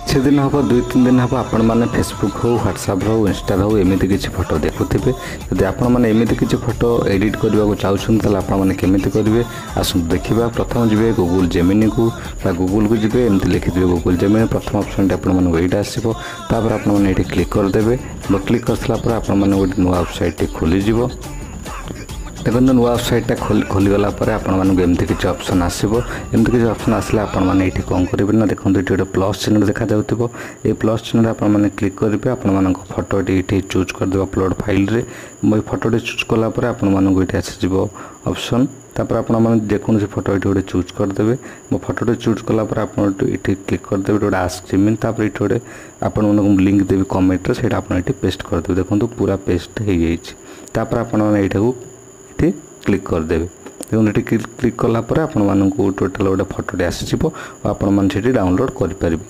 କିଛି ଦିନ ହେବ 2-3 ଦିନ ହେବ ଆପଣମାନେ ଫେସବୁକ୍ ହଉ ହ୍ୱାଟ୍ସଆପ୍ ହଉ ଇନଷ୍ଟାରେ ହଉ ଏମିତି କିଛି ଫଟୋ ଦେଖୁଥିବେ। ଯଦି ଆପଣମାନେ ଏମିତି କିଛି ଫଟୋ ଏଡ଼ିଟ୍ କରିବାକୁ ଚାହୁଁଛନ୍ତି ତାହେଲେ ଆପଣମାନେ କେମିତି କରିବେ ଆସନ୍ତୁ ଦେଖିବା। ପ୍ରଥମେ ଯିବେ ଗୁଗୁଲ୍ ଜେମିନିକୁ ବା ଗୁଗୁଲ୍କୁ ଯିବେ, ଏମିତି ଲେଖିଦେବେ ଗୁଗୁଲ୍ ଜେମିନି। ପ୍ରଥମ ଅପସନ୍ଟି ଆପଣମାନଙ୍କୁ ଏଇଟା ଆସିବ। ତାପରେ ଆପଣମାନେ ଏଇଠି କ୍ଲିକ୍ କରିଦେବେ। କ୍ଲିକ୍ କରିସାରିଲା ପରେ ଆପଣମାନେ ଗୋଟେ ନୂଆ ୱେବସାଇଟ୍ଟି ଖୋଲିଯିବ। ଦେଖନ୍ତୁ ନୂଆ ୱେବସାଇଟ୍ଟା ଖୋଲିଗଲା ପରେ ଆପଣମାନଙ୍କୁ ଏମିତି କିଛି ଅପସନ୍ ଆସିବ। ଏମିତି କିଛି ଅପସନ୍ ଆସିଲେ ଆପଣମାନେ ଏଇଠି କ'ଣ କରିବେ ନା ଦେଖନ୍ତୁ ଏଠି ଗୋଟେ ପ୍ଲସ୍ ଚିହ୍ନ ଦେଖାଯାଉଥିବ। এই ପ୍ଲସ୍ ଚିହ୍ନରେ ଆପଣମାନେ କ୍ଲିକ୍ କରିବେ। ଆପଣମାନଙ୍କ ଫଟୋଟି ଏଇଠି ଚୁଜ୍ କରିଦେବେ ଅପଲୋଡ଼ ଫାଇଲ୍ରେ। এই ଫଟୋଟି ଚୁଜ୍ କଲା ପରେ ଆପଣମାନଙ୍କୁ ଏଇଠି ଆସିଯିବ ଅପସନ୍। ତାପରେ ଆପଣମାନେ ଯେକୌଣସି ଫଟୋ ଏଇଠି ଗୋଟେ ଚୁଜ୍ କରିଦେବେ। ମୋ ଫଟୋଟି ଚୁଜ୍ କଲା ପରେ ଆପଣ ଏଇଠି କ୍ଲିକ୍ କରିଦେବେ ଗୋଟେ ଆସ୍କ ଜେମିନି। ତାପରେ ଏଇଠି ଗୋଟେ ଆପଣମାନଙ୍କୁ ଲିଙ୍କ୍ ଦେବି କମେଣ୍ଟରେ, ସେଇଟା ଆପଣ ଏଇଠି ପେଷ୍ଟ କରିଦେବେ। ଦେଖନ୍ତୁ ପୁରା ପେଷ୍ଟ ହେଇଯାଇଛି। ତାପରେ ଆପଣମାନେ ଏଇଟାକୁ ଏଠି କ୍ଲିକ୍ କରିଦେବେ। ଦେଖନ୍ତୁ ଏଠି କ୍ଲିକ୍ କଲା ପରେ ଆପଣମାନଙ୍କୁ ଟୋଟାଲ୍ ଗୋଟେ ଫଟୋଟି ଆସିଯିବ ଆଉ ଆପଣମାନେ ସେଠି ଡାଉନଲୋଡ଼ କରିପାରିବେ।